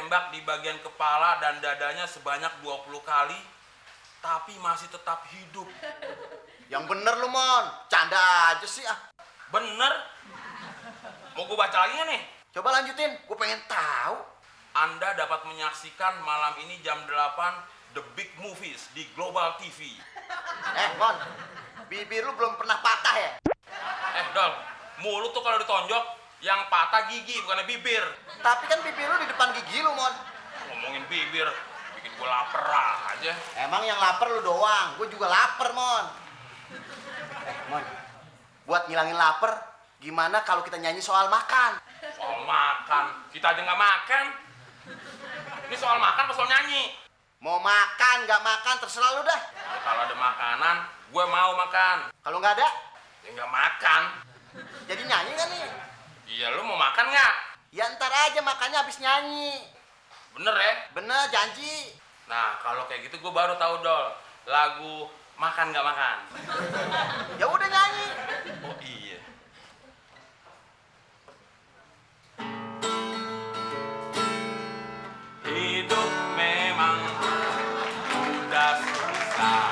ditembak di bagian kepala dan dadanya sebanyak 20 kali, tapi masih tetap hidup. Yang bener lu, Mon. Canda aja sih, ah. Bener? Mau gue baca lagi nggak nih? Coba lanjutin, gue pengen tahu. Anda dapat menyaksikan malam ini jam 8 The Big Movies di Global TV. Mon, bibir lu belum pernah patah ya? Dol, mulut tuh kalau ditonjok yang patah gigi bukannya bibir. Tapi kan bibir lu di depan gigi lu, Mon. Ngomongin bibir, bikin gue lapar aja. Emang yang lapar lu doang, gue juga lapar, Mon. Mon, buat ngilangin lapar, gimana kalau kita nyanyi soal makan? Soal makan, kita aja nggak makan. Ini soal makan apa soal nyanyi? Mau makan, nggak makan, terserah lu dah. Ya, kalau ada makanan, gue mau makan. Kalau nggak ada, Ya nggak makan. jadi nyanyi kan nih? Iya, lu mau makan nggak? Ya ntar aja makannya habis nyanyi. Bener ya? Bener, janji. Nah, kalau kayak gitu gue baru tahu, Dol. Lagu Makan Nggak Makan. Ya udah nyanyi. Oh iya. Hidup memang udah susah.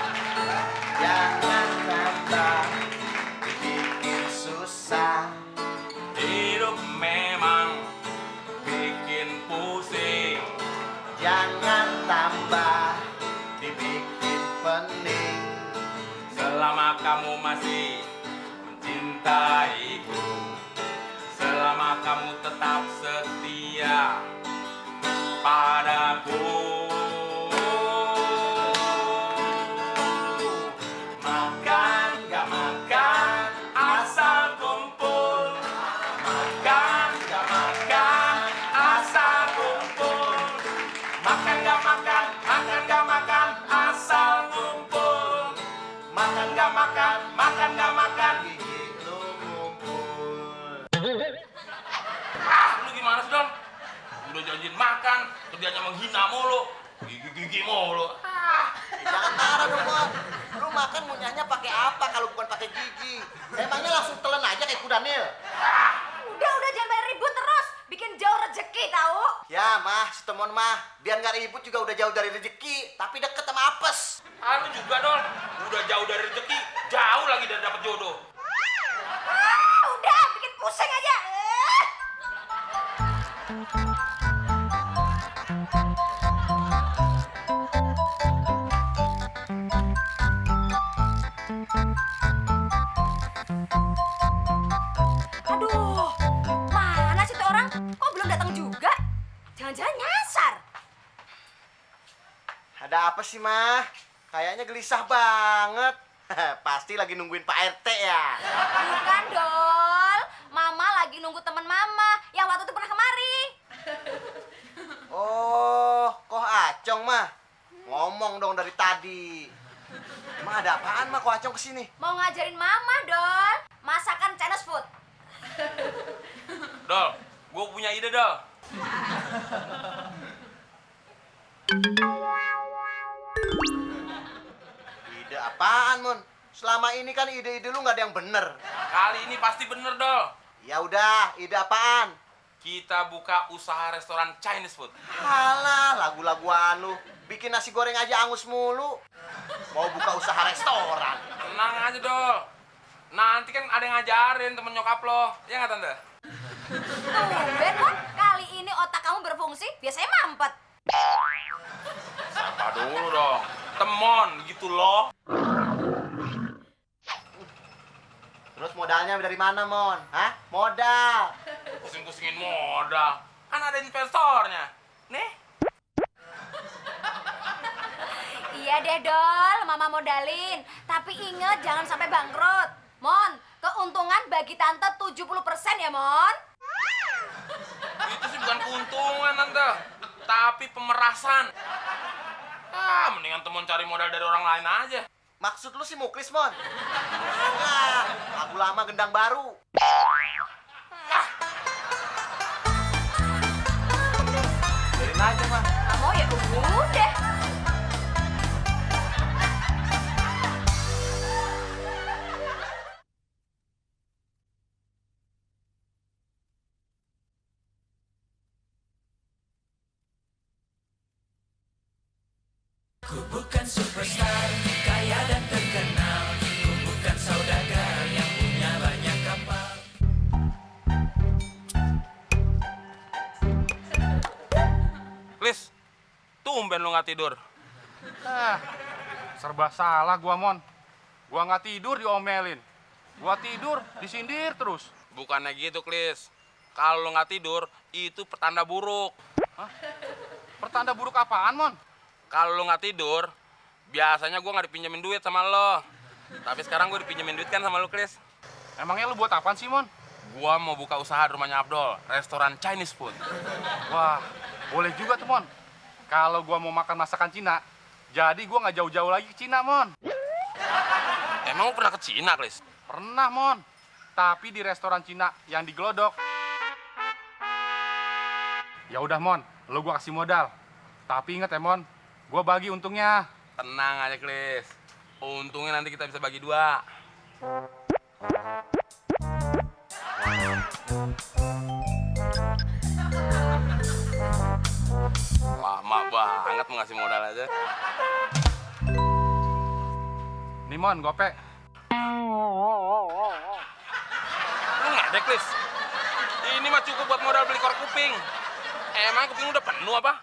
Jangan tambah bikin susah. Hidup memang bikin pusing. Jangan tambah dibikin pening. Selama kamu masih mencintaiku, selama kamu tetap setia padaku. Makan gak makan asal kumpul. Makan gak makan asal kumpul. Makan gak makan asal kumpul. Makan gak makan Gigi lu ngumpul. Lu gimana sih, Don? Udah janjiin makan, kerjanya menghina mulu. Gigi mulu. Jangan marah dong, Mon. Lu makan ngunyahnya pakai apa kalau bukan pakai gigi? Emangnya langsung telan aja kayak kuda nil? Udah jangan banyak ribut terus. Bikin jauh rezeki tahu. Ya, Mah, setemon Mah. Biar nggak ribut juga udah jauh dari rezeki, tapi deket sama apes. Lu juga, Don. Udah jauh dari rezeki, jauh lagi dari dapat jodoh. Udah bikin pusing aja. Aduh, mana sih tuh orang? Kok belum datang juga? Jangan-jangan nyasar. Ada apa sih, Mah? Kayaknya gelisah banget. Pasti lagi nungguin Pak RT ya. Bukan, Dol. Mama lagi nunggu teman Mama yang waktu itu pernah kemari. Oh, kok Acong, Mah? Ngomong dong dari tadi. Mah, ada apaan, Mah, kok Acong kesini? Mau ngajarin Mama, Dol. Masakan Chinese food. Dol, gue punya ide, Dol. Ide apaan, Mon? Selama ini kan ide-ide lu nggak ada yang bener. Kali ini pasti bener, Dol. Ya udah, ide apaan? Kita buka usaha restoran Chinese food. Halah, lagu-lagu anu. Bikin nasi goreng aja angus mulu. Mau buka usaha restoran. Tenang aja, Dol. Nanti kan ada yang ngajarin temen nyokap lo. Ya nggak, Tante? Tumben, Mon. Kali ini otak kamu berfungsi, biasanya mampet. Sapa dulu dong. Temon gitu loh. Terus modalnya dari mana, Mon? Hah? Modal. Pusing-pusingin modal. Kan ada investornya. Nih. Iya deh, Dol. Mama modalin. Tapi inget jangan sampai bangkrut. Mon, keuntungan bagi Tante 70% ya, Mon. Itu sih bukan keuntungan, Tante. Tapi pemerasan. Mendingan temen cari modal dari orang lain aja. Maksud lu si Muklis, Mon? Alah, lagu lama gendang baru. Biarin aja, Mah. Nggak mau ya udah. Ku bukan superstar, kaya dan terkenal. Ku bukan saudagar yang punya banyak kapal. Klis, tumben lu nggak tidur. Serba salah gua, Mon. Gua nggak tidur diomelin. Gua tidur disindir terus. Bukannya gitu, Klis. Kalau lu nggak tidur, itu pertanda buruk. Pertanda buruk apaan, Mon? Kalau lu nggak tidur, biasanya gua nggak dipinjemin duit sama lo. Tapi sekarang gua dipinjemin duit kan sama lu, Klis. Emangnya lu buat apaan sih, Mon? Gua mau buka usaha di rumahnya Abdul, restoran Chinese food. Wah, boleh juga tuh, Mon. Kalau gua mau makan masakan Cina, jadi gua nggak jauh-jauh lagi ke Cina, Mon. Emang lu pernah ke Cina, Klis? Pernah, Mon. Tapi di restoran Cina yang di Glodok. Ya udah, Mon. Lu gua kasih modal. Tapi inget ya, Mon. Gua bagi untungnya. Tenang aja, Klis. Untungnya nanti kita bisa bagi 2. Lama banget mau ngasih modal aja. Nih, Mon, gope. Lu nggak ada, Klis? Ini mah cukup buat modal beli korek kuping. Emang kuping udah penuh apa?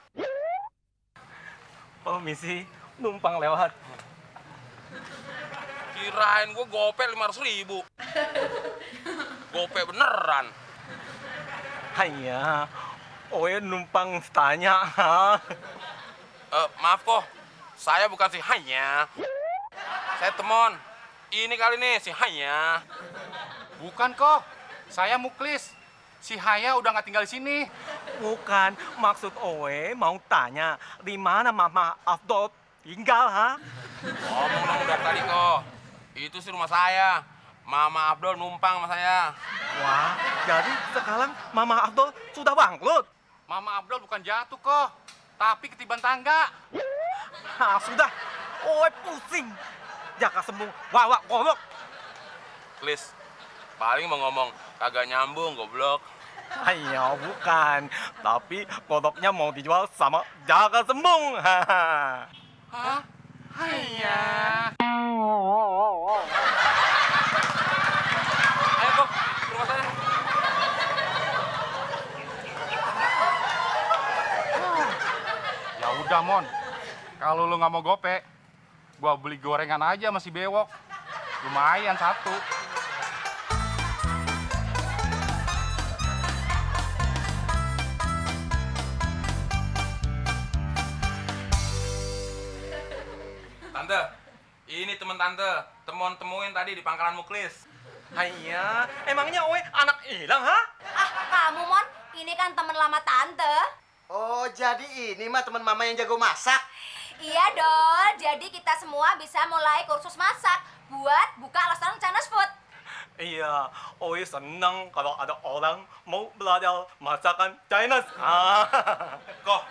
Permisi, numpang lewat. Kirain gua gope 500.000. Gope beneran. Hanya, oe numpang tanya. Maaf kok, saya bukan si Hanya. Saya temon. Ini kali nih si Hanya. Bukan kok. Saya Muklis. Si Haya udah nggak tinggal di sini. Bukan, maksud oe mau tanya, di mana Mama Abdul tinggal, ha? Ngomong dong dari tadi kok. Itu sih rumah saya. Mama Abdul numpang sama saya. Wah, jadi sekarang Mama Abdul sudah bangkrut. Mama Abdul bukan jatuh kok, tapi ketiban tangga. Nah, sudah, oe pusing. Jaka sembuh, wawa golok. Klis, paling mau ngomong kagak nyambung goblok. Ayo, bukan. Tapi kodoknya mau dijual sama Jaka Sembung. Hah? Haya. Ayo kok, ke rumah saya. Ya udah, Mon. Kalau lu nggak mau gope, gua beli gorengan aja masih bewok. Lumayan satu. Tante, ini temen tante. Temuin tadi di pangkalan Muklis. Hanya, emangnya oe anak hilang, ha? Ah, kamu, Mon. Ini kan temen lama tante. Oh, jadi ini mah teman mama yang jago masak. Iya, Dol. Jadi kita semua bisa mulai kursus masak buat buka restoran Chinese food. Iya, oe senang kalau ada orang mau belajar masakan Chinese. Ah. Kok,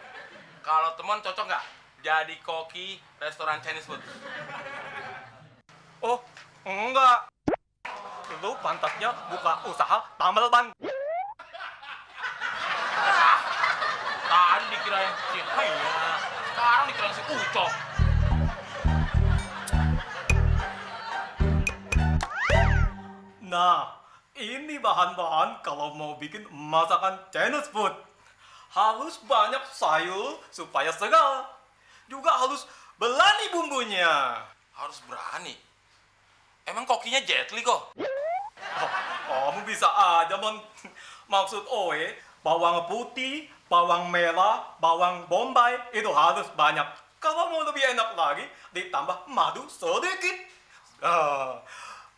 kalau temen cocok nggak jadi koki restoran Chinese food? Oh, enggak. Lu pantasnya buka usaha tambal ban. Tadi dikirain si Haya, sekarang dikirain si Ucok. Nah, ini bahan-bahan kalau mau bikin masakan Chinese food. Harus banyak sayur supaya segar. Juga harus berani bumbunya. Harus berani. Emang kokinya Jet Li kok? Oh, kamu bisa aja, Mon. Maksud oe, bawang putih, bawang merah, bawang bombay, itu harus banyak. Kalau mau lebih enak lagi, ditambah madu sedikit.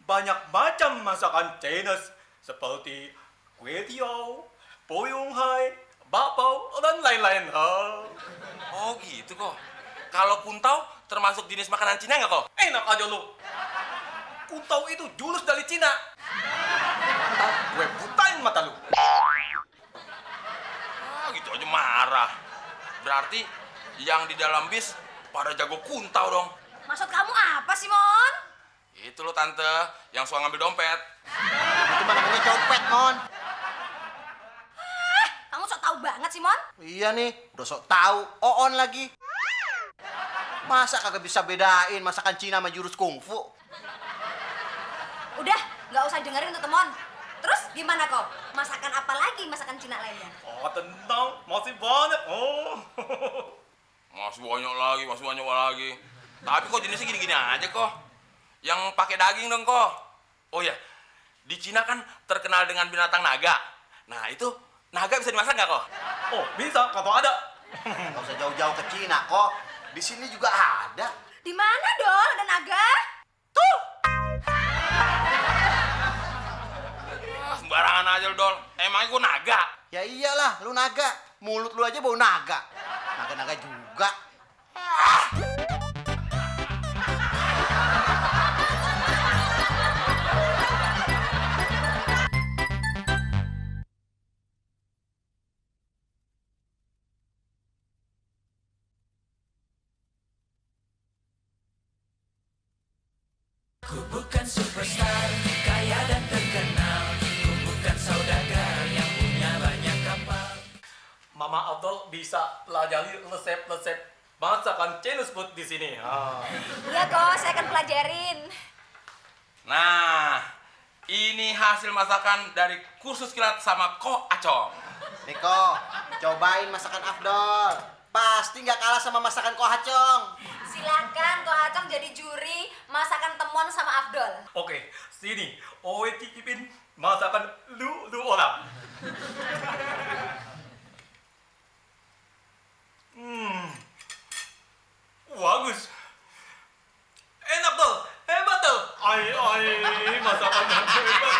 Banyak macam masakan Chinese, seperti kue tiaw, boyong hai, bakpao, dan lain-lain. Oh gitu kok. Kalau kuntau termasuk jenis makanan Cina nggak kok? Enak aja lu. Kuntau itu jurus dari Cina. Ntar gue butain mata lu. Ah gitu aja marah. Berarti yang di dalam bis pada jago kuntau dong. Maksud kamu apa sih, Mon? Itu lo tante yang suka ngambil dompet. Itu mah namanya copet, Mon. Kamu sok tahu banget sih, Mon. Iya nih, udah sok tahu. Oon lagi. Masa kagak bisa bedain masakan Cina sama jurus kungfu? Udah, nggak usah dengerin tuh Temon. Terus gimana kok? Masakan apa lagi masakan Cina lainnya? Oh, tenang, masih banyak. Oh. Masih banyak lagi. Tapi kok jenisnya gini-gini aja kok. Yang pakai daging dong kok. Oh ya, di Cina kan terkenal dengan binatang naga. Nah itu naga bisa dimasak nggak kok? Oh, bisa kalau ada. Gak usah jauh-jauh ke Cina kok. Di sini juga ada. Di mana Dol? Ada naga? Sembarangan aja lu, Dol. Emangnya gue naga? Ya iyalah, lu naga. Mulut lu aja bau naga. Naga-naga juga. Ku bukan superstar, kaya dan terkenal. Ku bukan saudagar yang punya banyak kapal. Mama Abdul bisa pelajari resep-resep masakan Chinese food di sini. Iya kok, saya akan pelajarin. Nah, ini hasil masakan dari kursus kilat sama Ko Acong. Niko, cobain masakan Afdol. Pasti nggak kalah sama masakan Ko Hacong. Silakan Ko Acong jadi juri masakan Temon sama Afdol. Oke, sini. Owe cicipin masakan lu orang. Bagus. Enak tuh, hebat tuh. Masakan yang hebat.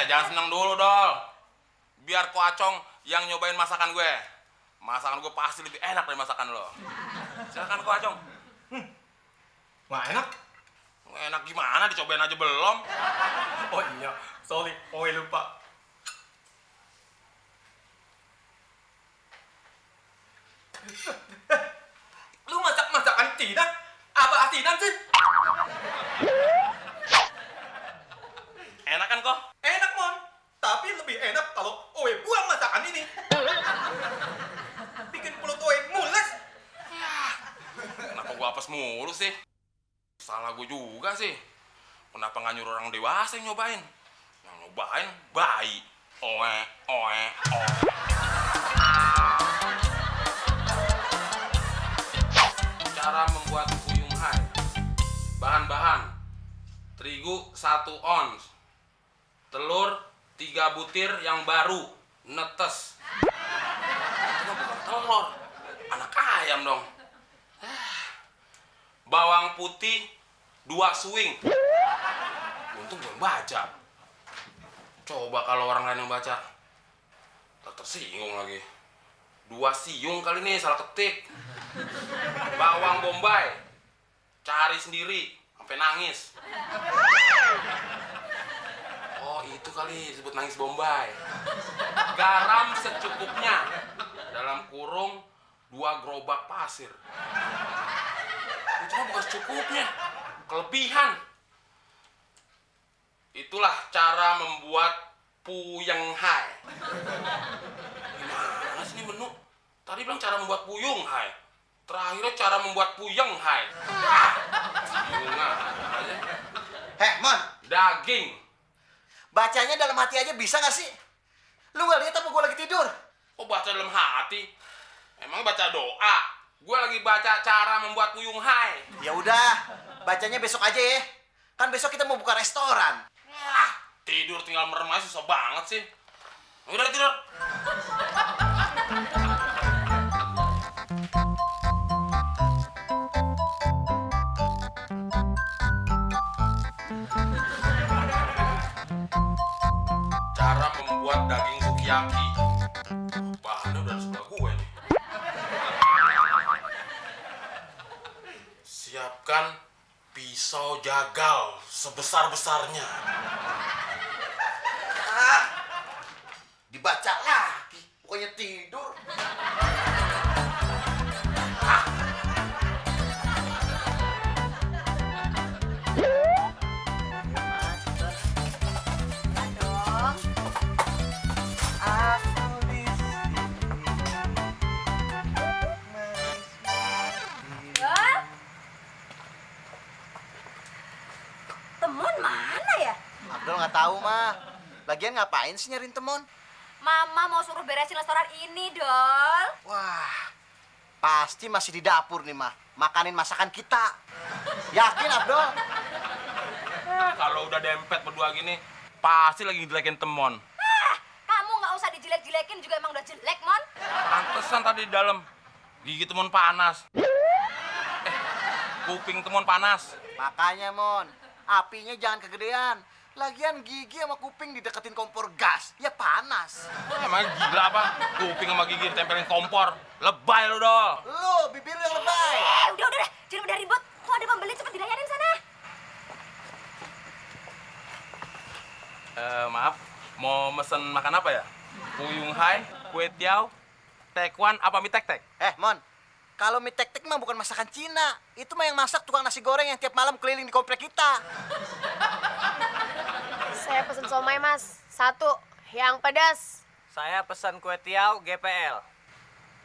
Jangan seneng dulu, Dol. Biar Ko Acong yang nyobain masakan gue. Masakan gue pasti lebih enak dari masakan lo. Silakan Ko Acong. Wah, enak. Enak gimana? Dicobain aja belum. Oh iya, sorry, Owe lupa. Lu masak masakan Cina? Apa asinan sih? Enak kan kok? Enak, Mon. Tapi lebih enak kalau Owe buang masakan ini. Bikin mulut Owe mules. Kenapa gua apes mulu sih? Salah gue juga sih. Kenapa nggak nyuruh orang dewasa yang nyobain? Yang nyobain bayi. Oe. Cara membuat puyung hai. Bahan-bahan: terigu 1 ons, telur 3 butir yang baru, netes. Itu bukan telur, anak ayam dong. Bawang putih 2 suing. Untung gue baca. Coba kalau orang lain yang baca, tersinggung lagi. 2 siung kali nih, salah ketik. Bawang bombay, cari sendiri sampai nangis. Oh itu kali disebut nangis bombay. Garam secukupnya, dalam kurung 2 gerobak pasir. Itu mah bukan secukupnya, kelebihan. Itulah cara membuat puyeng hai. Gimana sih ini menu? Tadi bilang cara membuat puyung hai. Terakhirnya cara membuat puyeng hai. Bingung aja. Heh, Mon, Daging. bacanya dalam hati aja bisa nggak sih? Lu nggak lihat apa gue lagi tidur? Oh baca dalam hati? Emang baca doa? Gue lagi baca cara membuat puyung hai. Ya udah, bacanya besok aja ya. Kan besok kita mau buka restoran. Tidur tinggal merem aja susah banget sih. Udah tidur. Cara membuat daging sukiyaki. Bahannya udah di sebelah gue nih. Siapkan pisau jagal sebesar-besarnya. Dibaca lagi, bukannya tidur. Dong. Aku di sini, manis. nggak tahu mah. Lagian ngapain sih nyariin temon? Mama mau suruh beresin restoran ini, Dol. Wah, pasti masih di dapur nih mah, makanin masakan kita. Yakin Abdul? Kalau udah dempet berdua gini, pasti lagi ngejelekin temon. Kamu nggak usah dijelek-jelekin juga emang udah jelek, Mon. Pantesan tadi di dalam gigi temon panas. Kuping temon panas. Makanya Mon, apinya jangan kegedean. Lagian gigi sama kuping dideketin kompor gas, ya panas. Emang gila apa? Kuping sama gigi ditempelin kompor. Lebay lu, Dol. Lu, bibir lu yang lebay. Udah deh, jangan pada ribut. Tuh ada pembeli, cepet dilayanin sana. Maaf, mau mesen makan apa ya? Puyung hai, kue tiao, tekwan, apa mie tek-tek? Mon, kalau mie tek-tek mah bukan masakan Cina. Itu mah yang masak tukang nasi goreng yang tiap malam keliling di komplek kita. Saya pesen somai, Mas. 1, yang pedas. Saya pesan kue tiaw GPL.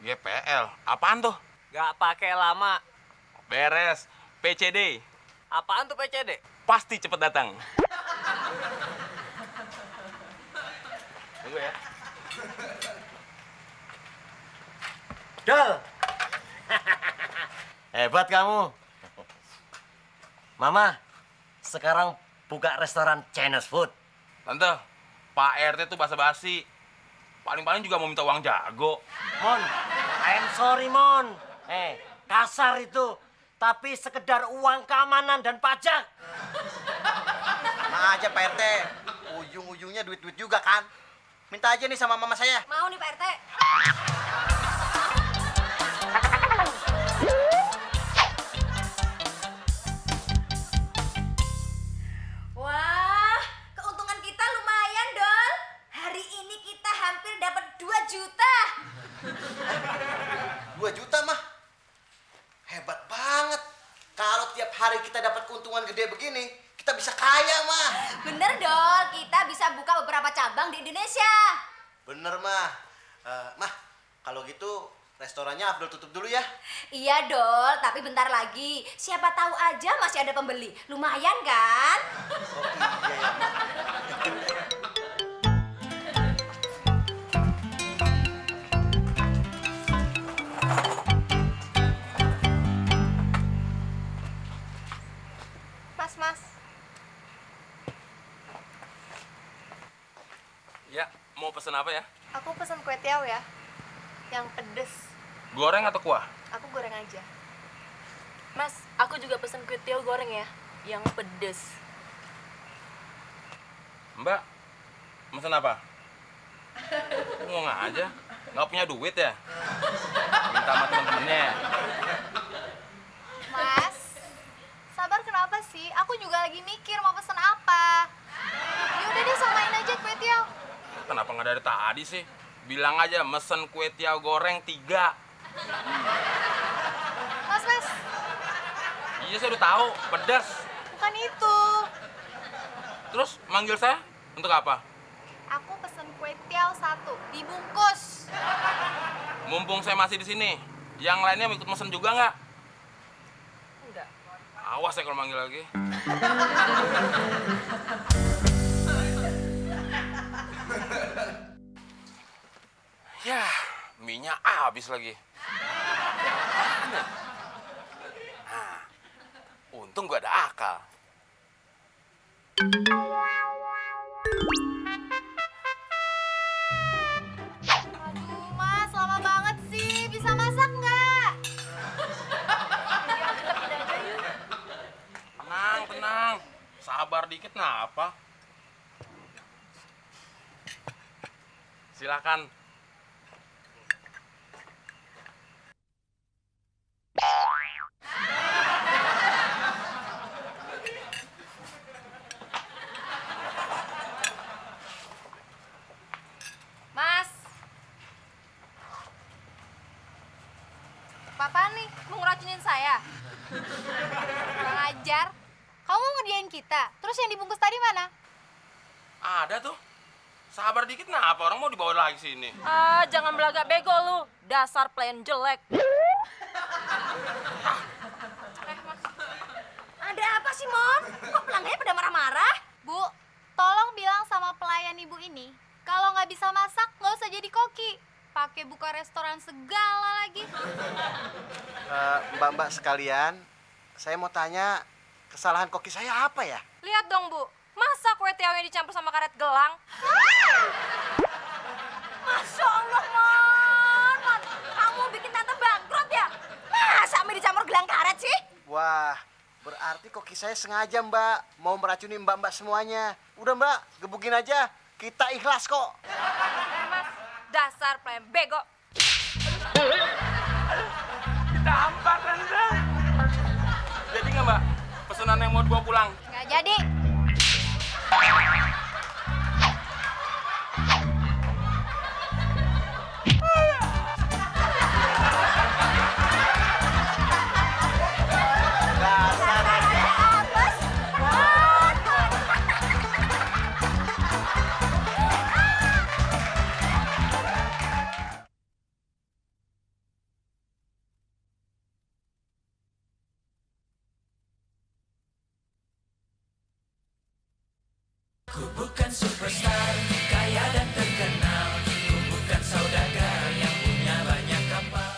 GPL, apaan tuh? Gak pakai lama. Beres, PCD, Apaan tuh PCD? pasti cepet datang. Tunggu ya. Dol. Hebat kamu. Mama, sekarang buka restoran Chinese food. Tante, Pak RT tuh basa-basi. Paling-paling juga mau minta uang jago. Mon, I'm sorry, Mon. Kasar itu. Tapi sekedar uang keamanan dan pajak. Nah aja Pak RT, ujung-ujungnya duit-duit juga kan. Minta aja nih sama mama saya. Mau nih Pak RT. Wah, keuntungan kita lumayan, Dol. Hari ini kita hampir dapat 2 juta. 2 juta mah. Hebat banget. Kalau tiap hari kita dapat keuntungan gede begini, kita bisa kaya mah. Bener, Dol. Kita bisa buka beberapa cabang di Indonesia. Bener mah. Mah, kalau gitu restorannya Abdul tutup dulu ya. Iya, Dol, tapi bentar lagi. Siapa tahu aja masih ada pembeli. Lumayan kan? Oh iya ya, Mah. Mas. Ya, mau pesen apa ya? Aku pesen kue tiaw ya. Yang pedes. Goreng atau kuah? Aku goreng aja. Mas, aku juga pesen kue tiaw goreng ya, yang pedes. Mbak, mesen apa? Ngomong aja, nggak punya duit ya? Minta sama temen-temennya. Mas, sabar kenapa sih? Aku juga lagi mikir mau pesen apa. Yaudah deh, samain aja kue tiaw. Kenapa nggak dari tadi sih? Bilang aja mesen kue tiaw goreng 3. Mas. Iya, saya udah tahu, pedas. Bukan itu. Terus manggil saya untuk apa? Aku pesen kue tiaw 1, dibungkus. Mumpung saya masih di sini, yang lainnya mau ikut mesen juga nggak? Enggak. Awas ya kalau manggil lagi. Ya, minyak habis lagi. Mana? Nah, untung gua ada akal. Aduh, Mas, lama banget sih. Bisa masak nggak? Tenang. Sabar dikit, kenapa? Silakan. Mas. Papa nih, mau ngeracunin saya? Kurang ajar. Kamu mau ngerjain kita? Terus yang dibungkus tadi mana? Ada tuh. Sabar dikit, kenapa? Orang mau dibawa lagi sini. Ah, jangan belagak bego lu. Dasar pelayan jelek. Ada apa sih, Mon? Kok pelanggannya pada marah-marah? Bu, tolong pelayan ibu ini, kalau nggak bisa masak, nggak usah jadi koki. Pakai buka restoran segala lagi. Mbak-mbak sekalian, saya mau tanya, kesalahan koki saya apa ya? Lihat dong, Bu. Masa kue tiaonya dicampur sama karet gelang? Masya Allah, Mon. Mon, kamu bikin tante bangkrut ya? Masa mie dicampur gelang karet sih? Wah, berarti koki saya sengaja, Mbak. Mau meracuni mbak-mbak semuanya. Udah, Mbak, gebukin aja. Kita ikhlas kok. Mas, dasar pelayan bego. Ditampar, Tante. Jadi nggak, Mbak? Pesanan yang mau dibawa pulang? Nggak jadi. Ku bukan superstar, kaya dan terkenal. Ku bukan saudagar yang punya banyak kapal.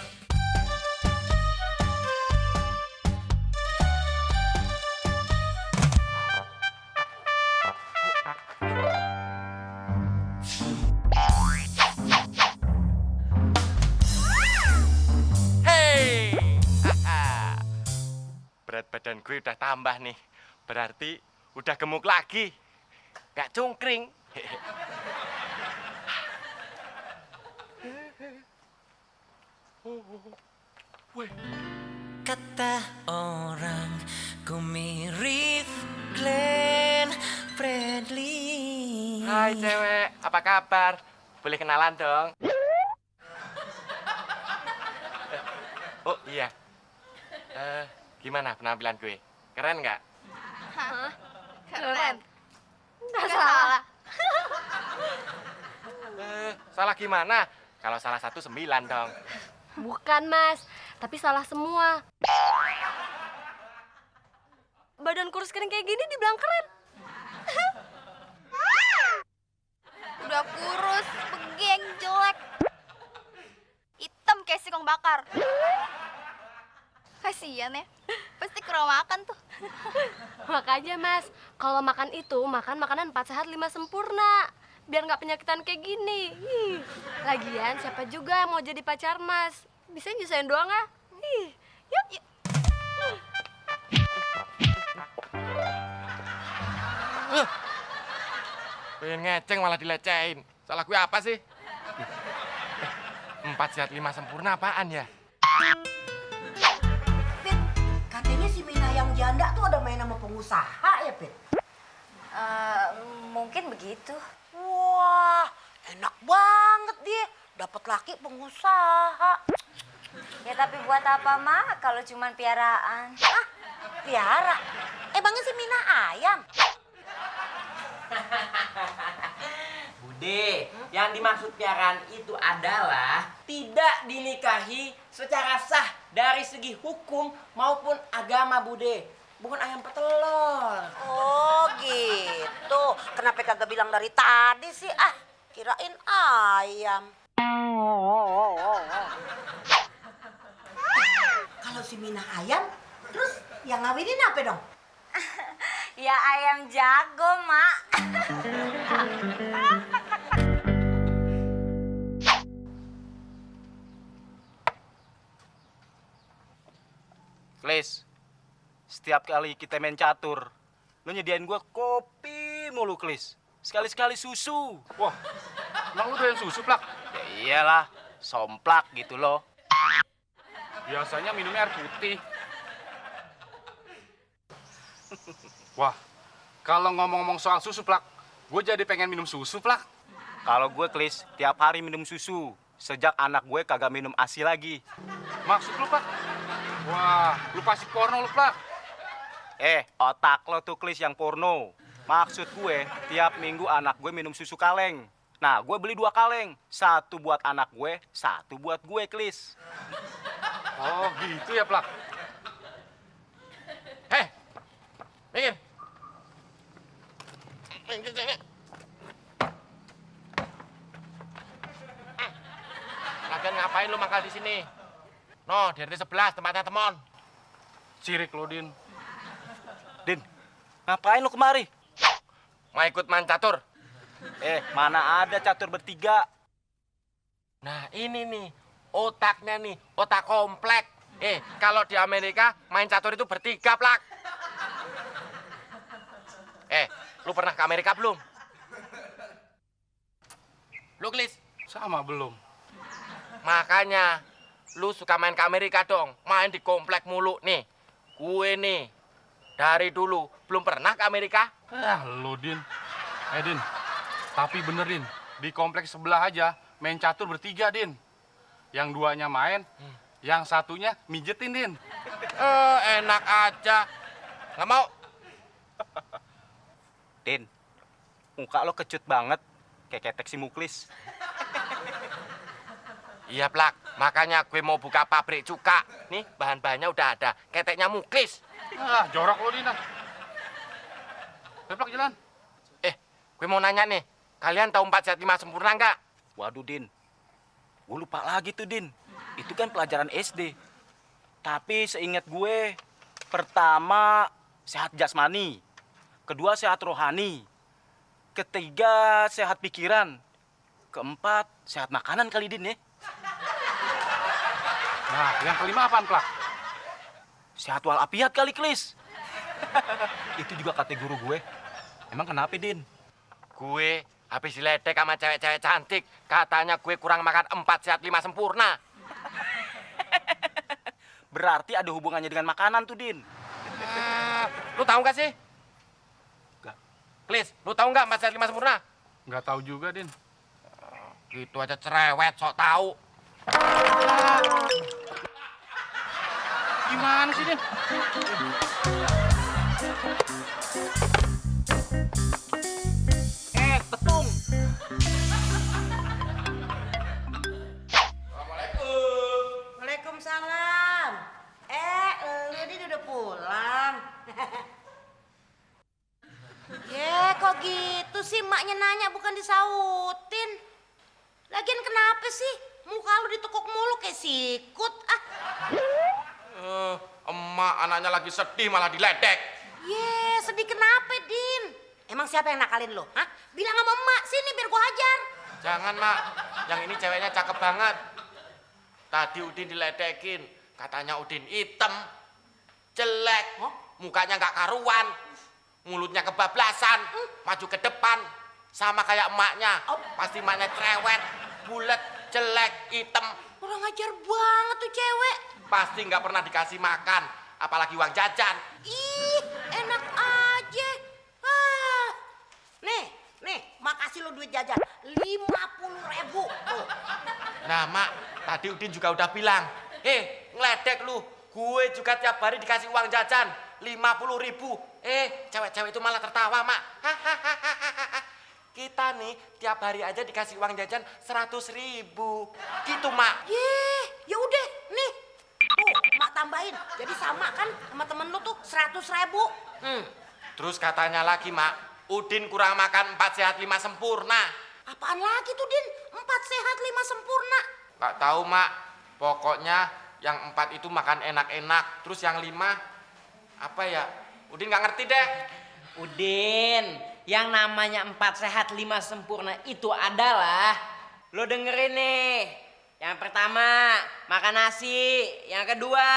Hei! Berat badan gue udah tambah nih. Berarti udah gemuk lagi. Gak cungkring. Kata orang ku mirip Glenn Fredly. Hai cewek, apa kabar? Boleh kenalan dong? Oh iya. Gimana penampilan gue? Keren nggak? Keren. Nggak salah. Salah gimana? Kalau salah 1 9 dong. Bukan, Mas. Tapi salah semua. Badan kurus kering kayak gini dibilang keren. Udah kurus, begeng, jelek. Hitam kayak singkong bakar. Kasian ya, pasti kurang makan tuh. Makanya, Mas, kalau makan itu, makan makanan 4 sehat 5 sempurna. Biar nggak penyakitan kayak gini. Lagian, siapa juga yang mau jadi pacar Mas? Bisa nyusahin doang ah. Yuk. Pengen ngeceng malah dilecehin. Salah gue apa sih? 4 sehat 5 sempurna apaan ya? Pit, katanya si Mina yang janda tuh ada main sama pengusaha ya, Pit? Mungkin begitu. Wah, enak banget dia. Dapat laki pengusaha. Ya tapi buat apa, Mak, kalau cuma piaraan? Ah, piara? Emangnya si Mina ayam? Bude, yang dimaksud piaraan itu adalah tidak dinikahi secara sah dari segi hukum maupun agama, Bude. Bukan ayam petelur. Oh gitu. Kenapa kagak bilang dari tadi sih? Ah, kirain ayam. Kalau si Mina ayam, terus yang ngawinin apa dong? Ya ayam jago, Mak. Klis, setiap kali kita main catur, lu nyediain gua kopi mulu, Klis. Sekali-sekali susu. Wah, emang lu doyan susu, Plak? Ya iyalah, somplak gitu loh. Biasanya minumnya air putih. Wah, kalau ngomong-ngomong soal susu, Plak, gue jadi pengen minum susu, Plak. Kalau gue, Klis, tiap hari minum susu. Sejak anak gue kagak minum ASI lagi. Maksud lu, Plak? Wah, lu pasti porno lu, Plak. Otak lo tuh, Klis, yang porno. Maksud gue, tiap minggu anak gue minum susu kaleng. Nah, gue beli 2 kaleng. 1 buat anak gue, 1 buat gue, Klis. Oh, gitu ya, Plak. Minggir. ngapain lu mangkal di sini? No, di RT 11 tempatnya Temon. Sirik lo, Din. Din, ngapain lu kemari? Mau ikut main catur? Mana ada catur bertiga. Nah, ini nih, otaknya nih, otak komplek. Kalau di Amerika main catur itu bertiga, Plak. Lu pernah ke Amerika belum? Lu, Klis? Sama belum. Makanya, lu suka main ke Amerika dong. Main di komplek mulu. Nih, gue nih, dari dulu belum pernah ke Amerika. Lu, Din. Din, tapi bener, Din. Di kompleks sebelah aja main catur bertiga, Din. Yang duanya main, yang satunya mijetin, Din. Enak aja. Nggak mau. Din, muka lo kecut banget. Kayak ketek si Muklis. Iya, Plak. Makanya gue mau buka pabrik cuka. Nih, bahan-bahannya udah ada. Keteknya Muklis. Jorok lo, Din. Plak, jalan. Gue mau nanya nih. Kalian tahu 4 sehat 5 sempurna nggak? Waduh, Din. Gue lupa lagi tuh, Din. Itu kan pelajaran SD. Tapi seingat gue, pertama sehat jasmani. Kedua sehat rohani. Ketiga sehat pikiran. Keempat sehat makanan kali, Din ya. Nah, yang kelima apaan, Plak? Sehat walafiat kali, Klis. Itu juga kata guru gue. Emang kenapa, Din? Gue habis diledek sama cewek-cewek cantik. Katanya gue kurang makan 4 sehat 5 sempurna. Berarti ada hubungannya dengan makanan tuh, Din. Lu tahu nggak sih? Nggak. Klis, lu tahu nggak 4 sehat 5 sempurna? Nggak tahu juga, Din. Gitu aja cerewet, sok tahu. Gimana sih, Din? Betung. Waalaikumsalam. Lu ini udah pulang. Kok gitu sih, maknya nanya bukan disautin. Lagian kenapa sih? Muka lu ditekuk mulu kayak sikut. Emak anaknya lagi sedih malah diledek. Sedih kenapa, Din? Emang siapa yang nakalin lo? Bilang sama emak, sini biar gua hajar. Jangan, Mak. Yang ini ceweknya cakep banget. Tadi Udin diledekin. Katanya Udin hitam, jelek, mukanya nggak karuan, mulutnya kebablasan, maju ke depan, sama kayak emaknya. Pasti emaknya cerewet, bulet, jelek, hitam. Kurang ajar banget tuh cewek. Pasti nggak pernah dikasih makan, apalagi uang jajan. Ih, enak aja. Nih, makasih lo duit jajan 50.000 tuh. Nah, Mak, tadi Udin juga udah bilang, ngeledek lu, gue juga tiap hari dikasih uang jajan 50.000. Cewek-cewek itu malah tertawa, Mak. Kita nih tiap hari aja dikasih uang jajan 100.000. Gitu, Mak. Ya udah, nih. Tuh, Mak tambahin. Jadi sama kan sama temen lu tuh 100.000. Terus katanya lagi, Mak, Udin kurang makan 4 sehat 5 sempurna. Apaan lagi tuh, Din? 4 sehat 5 sempurna. Nggak tahu, Mak. Pokoknya yang 4 itu makan enak-enak. Terus yang 5, apa ya? Udin nggak ngerti deh. Udin, yang namanya 4 sehat 5 sempurna itu adalah, lo dengerin nih. Yang pertama, makan nasi. Yang kedua,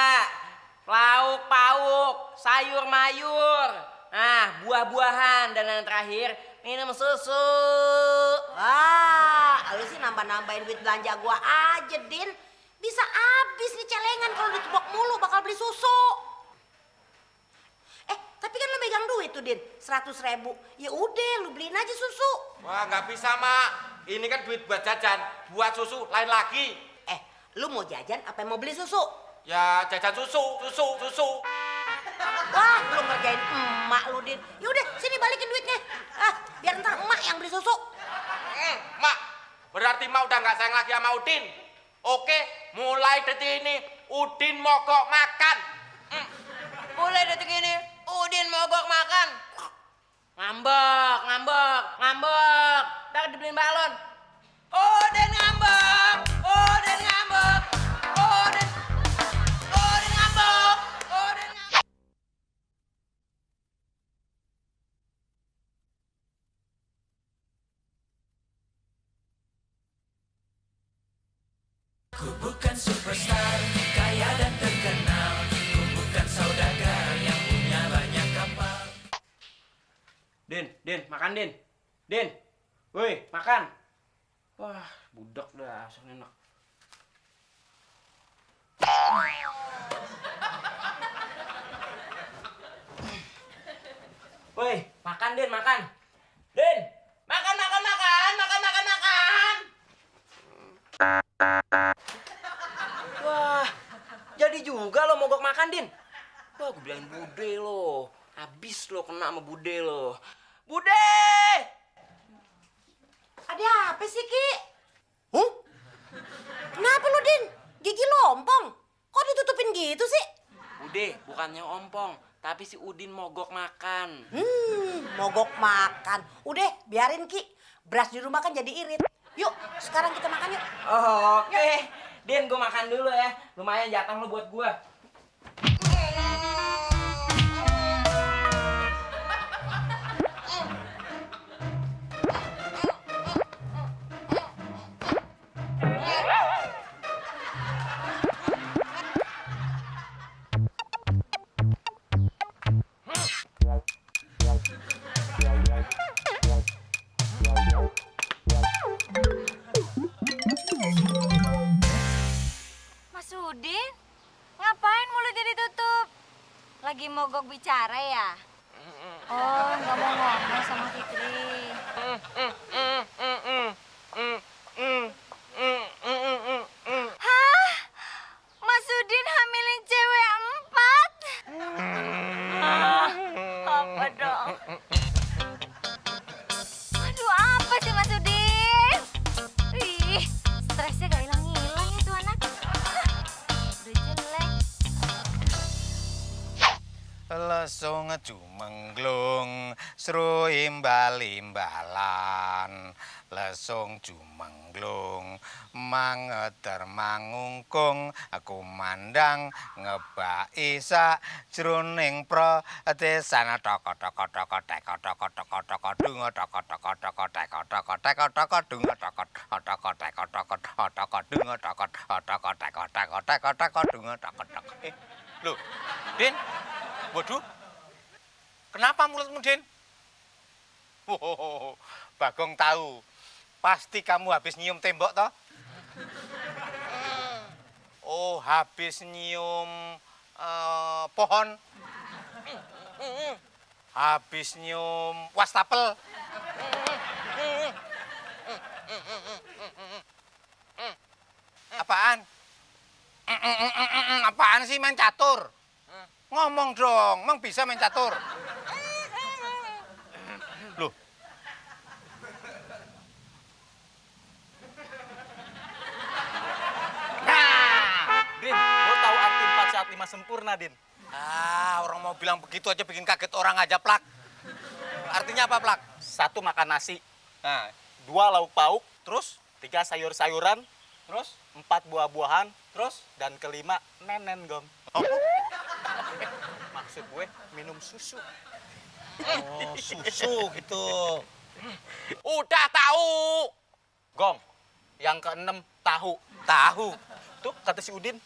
lauk pauk, sayur mayur. Nah, buah-buahan. Dan yang terakhir, minum susu. Lu sih nambah-nambahin duit belanja gua aja, Din. Bisa habis nih celengan kalau ditebak mulu bakal beli susu. Tapi kan lu megang duit tuh, Din, 100.000. Ya udah, lu beliin aja susu. Wah, nggak bisa, Mak. Ini kan duit buat jajan. Buat susu lain lagi. Lu mau jajan apa mau beli susu? Ya, jajan susu. Wah, lu ngerjain emak lu, Din. Ya udah, sini balikin duitnya. Biar ntar emak yang beli susu. Mak, berarti Mak udah nggak sayang lagi sama Udin. Oke, mulai detik ini Udin mogok makan. Mulai detik ini, Udin mogok makan. Ngambek. Ntar dibeliin balon. Udin ngambek. bukan superstar, kaya dan terkenal. Ku bukan saudagar yang punya banyak kapal. Din, makan Din. Din, woi, makan. Wah, budak dah, asal enak. Woi, makan Din, makan. Din, makan. Wah, jadi juga lo mogok makan, Din. Wah, gue bilangin Bude lo. Habis lo kena sama Bude lo. Bude! Ada apa sih, Ki? Kenapa lu, Din? Gigi lompong. Kok ditutupin gitu sih? Bude, bukannya ompong, tapi si Udin mogok makan. Mogok makan. Udah, biarin, Ki. Beras di rumah kan jadi irit. Yuk, sekarang kita makan yuk. Oh, oke. Din, gue makan dulu ya. Lumayan jatah lo buat gue. Mas Udin, ngapain mulutnya ditutup? Lagi mogok bicara ya? Oh, nggak mau ngomong sama Fitri. Hah? Mas Udin hamilin cewek 4? Apa dong? Aduh, apa sih Mas Udin? Ih, stresnya gak hilang-hilang itu anak. Udah jelek. Lesung jumengglung seru imbal-imbalan. Lesung jumengglung mangeter mangungkung. Aku mandang ngebaki sak jroning pradesan toko toko toko teko toko toko toko dungo toko toko toko teko toko teko toko dungo toko toko teko toko toko dungo toko toko teko teko teko teko dungo toko toko. Loh, Din? Waduh, kenapa mulutmu, Din? Wow, Bagong tahu. Pasti kamu habis nyium tembok, toh? Oh, habis nyium pohon. Habis nyium wastafel. Apaan? Apaan sih main catur? Ngomong dong, emang bisa main catur? Loh. Din, lo tahu arti 4 sehat 5 sempurna, Din? Orang mau bilang begitu aja bikin kaget orang aja, Plak. Artinya apa, Plak? 1 makan nasi. Nah, 2 lauk pauk. Terus? 3 sayur-sayuran. Terus? 4 buah-buahan. Terus? Dan kelima, nenen, Gom. Oh. Maksud gue, minum susu. Oh, susu gitu. Udah tahu. Gong, yang ke-6, tahu. Tahu. Tuh, kata si Udin.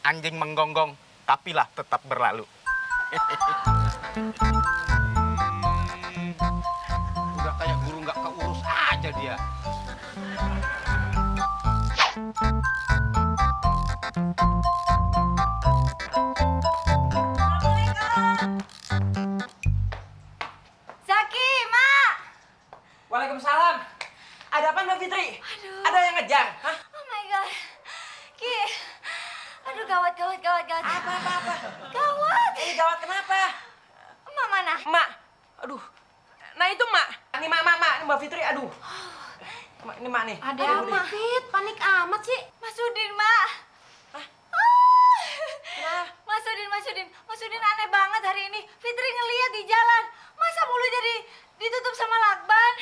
Anjing menggonggong, tapi lah tetap berlalu. Udah kayak guru nggak keurus aja dia. Zaki, Mak. Waalaikumsalam. Ada apa Mbak Fitri? Aduh. Ada yang ngejar? Hah? Oh my God. Ki. Aduh, gawat. Apa? Gawat. Ini gawat kenapa? Emak mana? Mak. Aduh. Nah itu Mak. Ini Mak. Ini Mbak Fitri. Aduh. Ini Mak nih. Ada apa, Fit? Panik amat sih. Mas Udin, Mak. Hah? Ah. Mas Udin aneh banget hari ini. Fitri ngeliat di jalan. Masa mulu jadi ditutup sama lakban?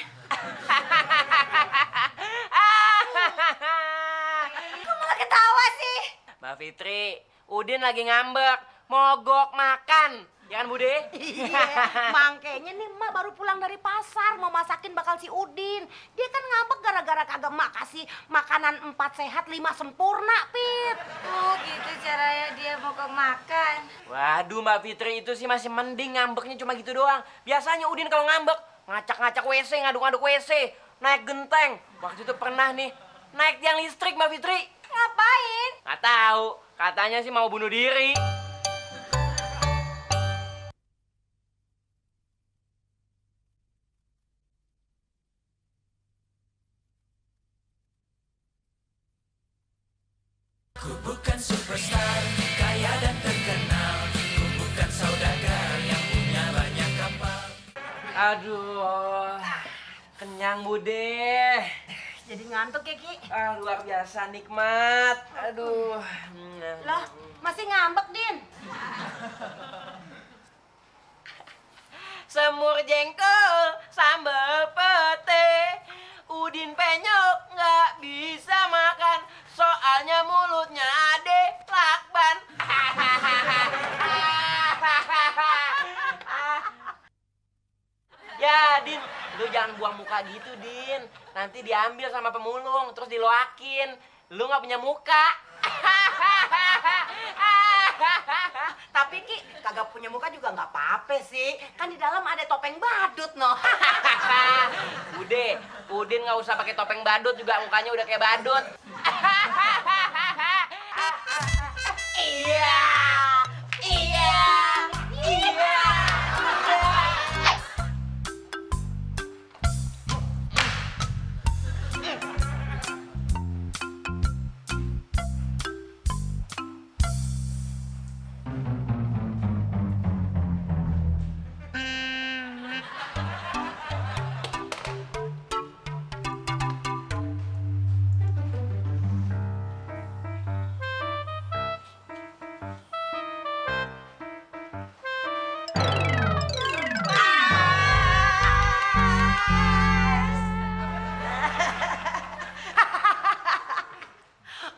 Kok malah ketawa sih? Mbak Fitri, Udin lagi ngambek, mogok makan. Ya kan, Bude? Iya, makanya nih emak baru pulang dari pasar mau masakin bakal si Udin. Dia kan ngambek gara-gara kagak emak kasih makanan 4 sehat 5 sempurna, Pit. Oh gitu caranya dia mau makan. Waduh, Mbak Fitri itu sih masih mending ngambeknya cuma gitu doang. Biasanya Udin kalau ngambek ngacak-ngacak WC, ngaduk-ngaduk WC, naik genteng. Waktu itu pernah nih naik tiang listrik, Mbak Fitri. Ngapain? Nggak tahu, katanya sih mau bunuh diri. Ku bukan superstar, kaya dan terkenal. Ku bukan saudagar yang punya banyak kapal. Aduh, kenyang Bude. Jadi ngantuk ya, Ki? Luar biasa nikmat. Aduh. Loh, masih ngambek, Din? Semur jengkol, sambal pete, Udin penyok nggak bisa makan, soalnya mulutnya ade lakban. Ya, Din, lu jangan buang muka gitu, Din. Nanti diambil sama pemulung, terus diloakin. Lu nggak punya muka. Tapi Ki, kagak punya muka juga nggak apa-apa sih. Kan di dalam ada topeng badut, noh. Udin nggak usah pakai topeng badut juga mukanya udah kayak badut. Iya, iya, iya.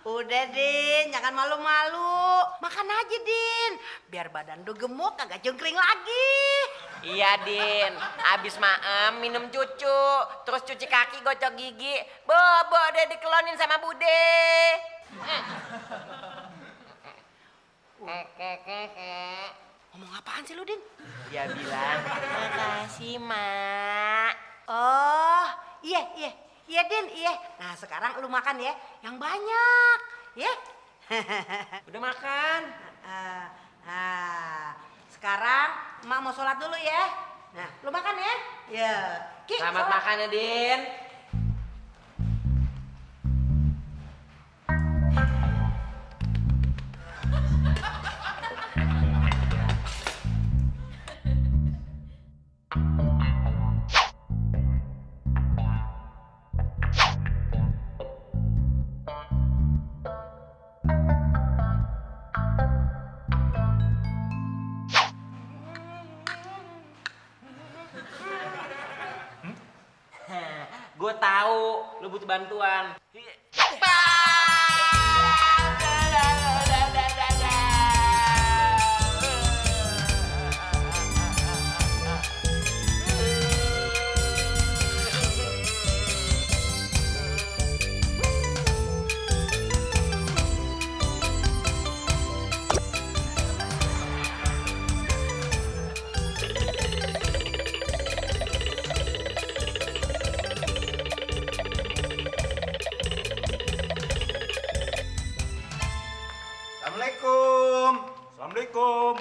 Udah, Din, jangan malu-malu. Makan aja, Din. Biar badan lu gemuk, kagak jengkring lagi. Iya, Din. Abis maem minum cucu, terus cuci kaki, gocok gigi. Bobo deh dikelonin sama Bude. Ngomong apaan sih lu, Din? Dia bilang, makasih, Mak. Oh, iya, iya. Iya, Din, iya. Nah, sekarang lu makan ya, yang banyak, ya. Udah makan. Sekarang Emak mau sholat dulu ya. Nah, lu makan ya. Ya. Ki, Selamat sholat. makan ya, Din. Gue tahu lu butuh bantuan. Assalamualaikum. Assalamualaikum.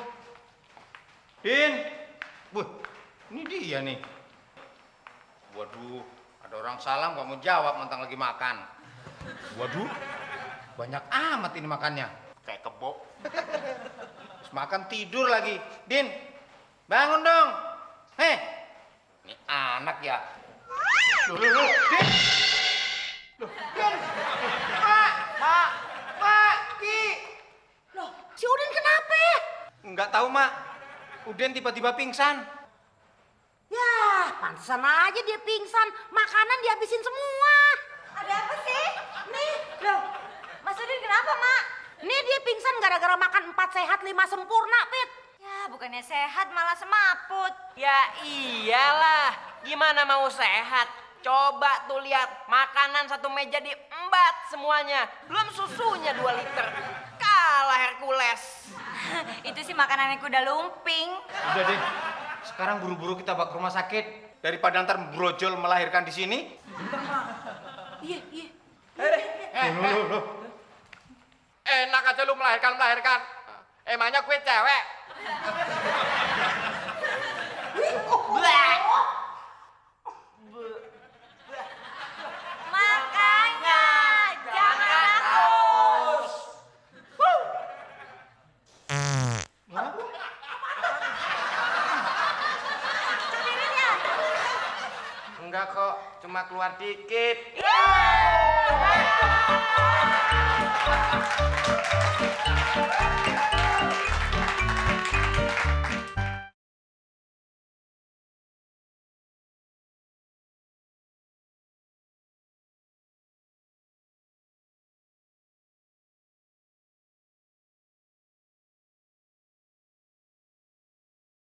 Din. Buh, ini dia nih. Waduh, ada orang salam gak mau jawab mentang lagi makan. Waduh, banyak amat ini makannya. Kayak kebo. Terus makan tidur lagi. Din, bangun dong. Heh, ini anak ya. Loh, Din. Loh, Din. Mak, Ki. Loh, si Udin kenapa? Nggak tahu, Mak. Udin tiba-tiba pingsan. Ya, pantesan aja dia pingsan. Makanan dihabisin semua. Ada apa sih? Nih, loh. Mas Udin kenapa, Mak? Nih dia pingsan gara-gara makan 4 sehat 5 sempurna, Pit. Ya bukannya sehat malah semaput. Ya iyalah, gimana mau sehat? Coba tuh lihat, makanan satu meja diembat semuanya. Belum susunya 2 liter. Kalah Hercules. Itu sih makanannya kuda lumping. Udah deh, sekarang buru-buru kita bawa ke rumah sakit. Daripada ntar brojol melahirkan di sini. Iya, iya. Loh. Enak aja lu melahirkan. Emangnya gue cewek? Makanya jangan takut. Enggak kok, cuma keluar dikit.